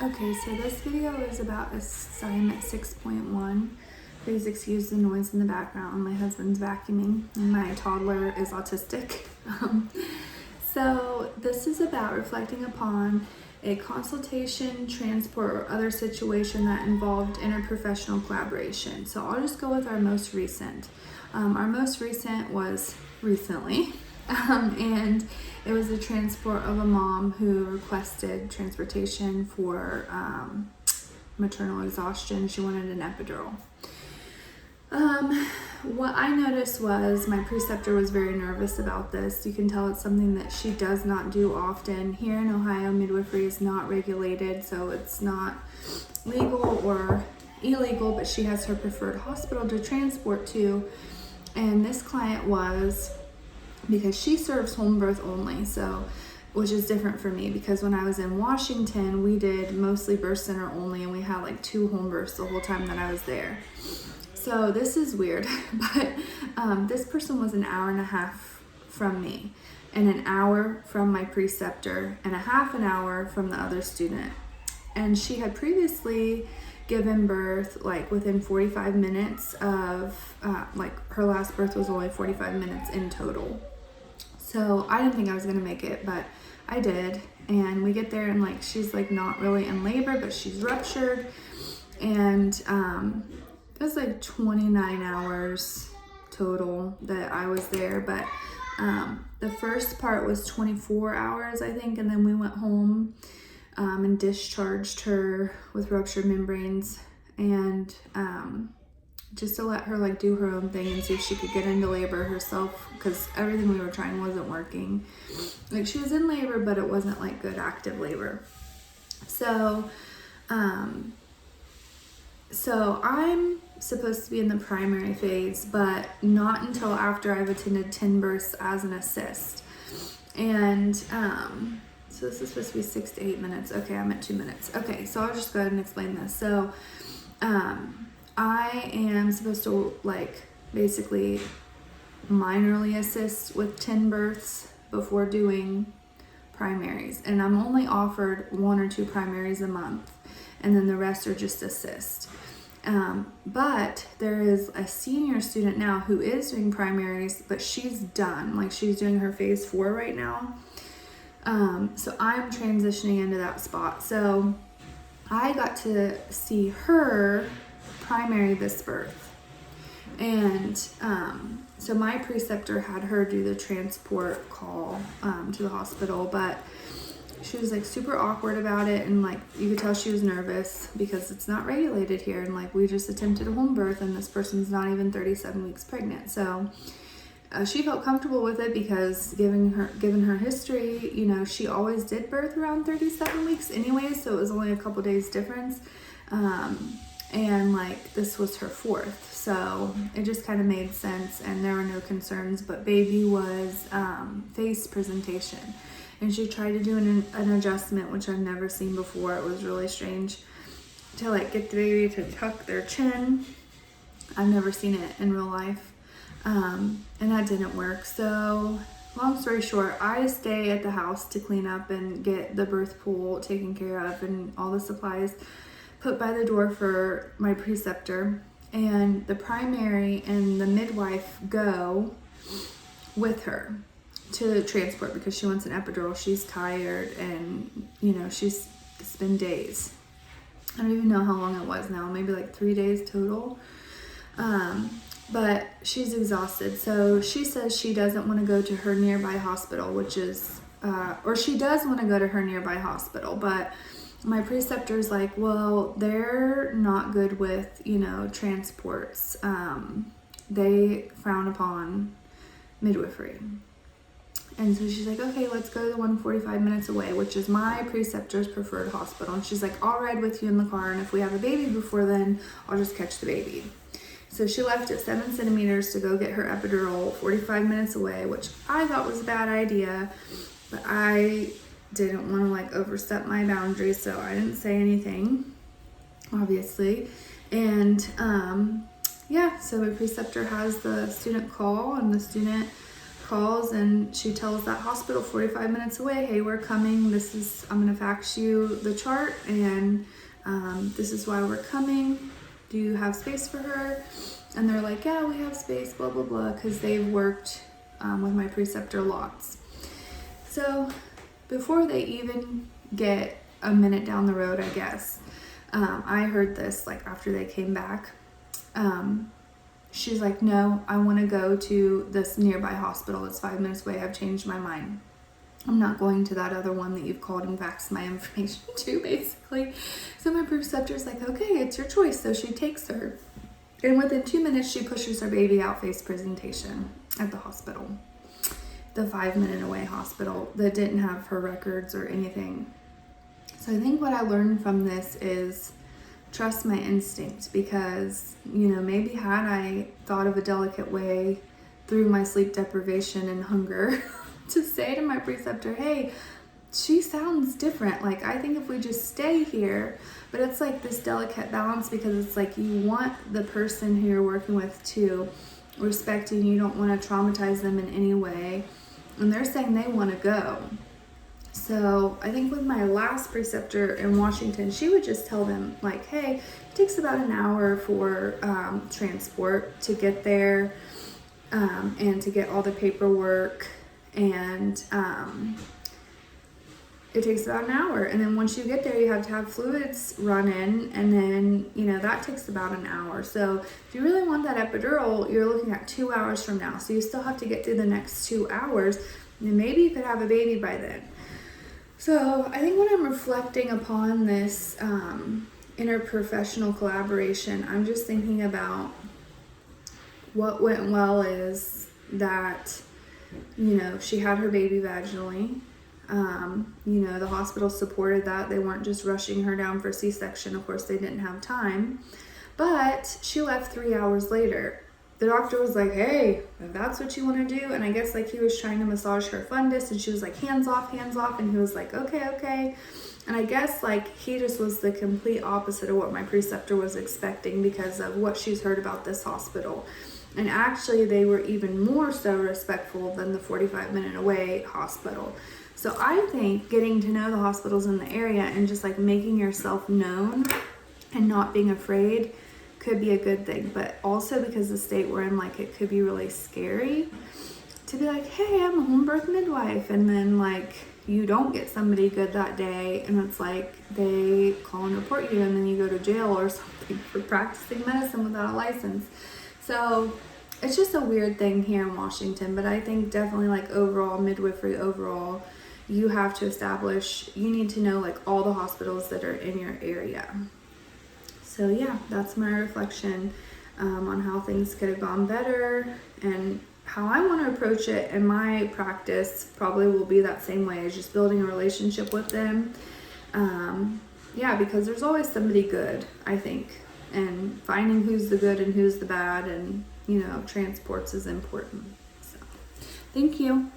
Okay, so this video is about assignment 6.1. Please excuse the noise in the background. My husband's vacuuming and my toddler is autistic. So this is about reflecting upon a consultation, transport, or other situation that involved interprofessional collaboration. So I'll just go with our most recent. Our most recent was recently. And it was a transport of a mom who requested transportation for maternal exhaustion. She wanted an epidural. What I noticed was my preceptor was very nervous about this. You can tell it's something that she does not do often. Here in Ohio, midwifery is not regulated, so it's not legal or illegal, but she has her preferred hospital to transport to. And this client was, because she serves home birth only, so which is different for me because when I was in Washington, we did mostly birth center only, and we had like 2 home births the whole time that I was there. So this is weird, but this person was an hour and a half from me, and an hour from my preceptor, and a half an hour from the other student. And she had previously given birth like within 45 minutes of like her last birth was only 45 minutes in total. So I didn't think I was gonna make it, but I did. And we get there and like she's like not really in labor, but she's ruptured. And it was like 29 hours total that I was there, but the first part was 24 hours, I think, and then we went home and discharged her with ruptured membranes, and just to let her like do her own thing and see if she could get into labor herself, because everything we were trying wasn't working. Like she was in labor, but it wasn't like good active labor. So I'm supposed to be in the primary phase, but not until after I've attended 10 births as an assist. And so this is supposed to be 6 to 8 minutes. Okay, I'm at 2 minutes. Okay, so I'll just go ahead and explain this. So I am supposed to like basically minorly assist with 10 births before doing primaries, and I'm only offered 1 or 2 primaries a month, and then the rest are just assist. But there is a senior student now who is doing primaries, but she's done. Like she's doing her phase 4 right now. So I'm transitioning into that spot. So I got to see her primary this birth. And so my preceptor had her do the transport call to the hospital, but she was like super awkward about it, and like you could tell she was nervous because it's not regulated here, and like we just attempted a home birth and this person's not even 37 weeks pregnant. So she felt comfortable with it because given her history, you know, she always did birth around 37 weeks anyway, so it was only a couple days difference. And like this was her 4th, so it just kind of made sense, and there were no concerns. But baby was face presentation, and she tried to do an adjustment, which I've never seen before. It was really strange to like get the baby to tuck their chin. I've never seen it in real life, and that didn't work. So long story short, I stay at the house to clean up and get the birth pool taken care of and all the supplies put by the door for my preceptor, and the primary and the midwife go with her to transport because she wants an epidural. She's tired, and you know, it's been days. I don't even know how long it was now, maybe like 3 days total. But she's exhausted. So she says she doesn't want to go to her nearby hospital, which is, or she does want to go to her nearby hospital, but my preceptor's like, well, they're not good with, you know, transports. They frown upon midwifery. And so she's like, okay, let's go to the one 45 minutes away, which is my preceptor's preferred hospital. And she's like, I'll ride with you in the car, and if we have a baby before then, I'll just catch the baby. So she left at 7 centimeters to go get her epidural 45 minutes away, which I thought was a bad idea, but I didn't want to like overstep my boundaries, so I didn't say anything, obviously. And yeah, so my preceptor has the student call, and the student calls and she tells that hospital 45 minutes away, hey, we're coming. I'm going to fax you the chart, and this is why we're coming. Do you have space for her? And they're like, yeah, we have space, blah, blah, blah, because they've worked with my preceptor lots. So before they even get a minute down the road, I guess, I heard this like after they came back. She's like, no, I want to go to this nearby hospital. It's 5 minutes away. I've changed my mind. I'm not going to that other one that you've called and faxed my information to, basically. So my preceptor's like, okay, it's your choice. So she takes her. And within 2 minutes, she pushes her baby out face presentation at the hospital. The 5 minute away hospital that didn't have her records or anything. So I think what I learned from this is trust my instinct, because, maybe had I thought of a delicate way through my sleep deprivation and hunger to say to my preceptor, hey, she sounds different. Like, I think if we just stay here, but it's like this delicate balance, because it's like you want the person who you're working with to respect you and you don't want to traumatize them in any way. And they're saying they want to go. So I think with my last preceptor in Washington, she would just tell them like, hey, it takes about an hour for transport to get there, and to get all the paperwork, and it takes about an hour. And then once you get there, you have to have fluids run in, and then, that takes about an hour. So if you really want that epidural, you're looking at 2 hours from now. So you still have to get through the next 2 hours, and maybe you could have a baby by then. So I think when I'm reflecting upon this interprofessional collaboration, I'm just thinking about what went well is that, she had her baby vaginally. The hospital supported that. They weren't just rushing her down for C-section. Of course, they didn't have time. But she left 3 hours later. The doctor was like, hey, if that's what you want to do. And I guess like he was trying to massage her fundus, and she was like, hands off. And he was like, okay. And I guess like he just was the complete opposite of what my preceptor was expecting, because of what she's heard about this hospital. And actually they were even more so respectful than the 45 minute away hospital. So I think getting to know the hospitals in the area and just like making yourself known and not being afraid could be a good thing. But also because the state we're in, like, it could be really scary to be like, hey, I'm a home birth midwife, and then like you don't get somebody good that day, and it's like they call and report you, and then you go to jail or something for practicing medicine without a license. So it's just a weird thing here in Washington. But I think definitely like overall midwifery overall, you have to establish, you need to know like all the hospitals that are in your area. So yeah, that's my reflection on how things could have gone better, and how I want to approach it in my practice probably will be that same way, as just building a relationship with them. Because there's always somebody good, I think, and finding who's the good and who's the bad, and transports is important. So thank you.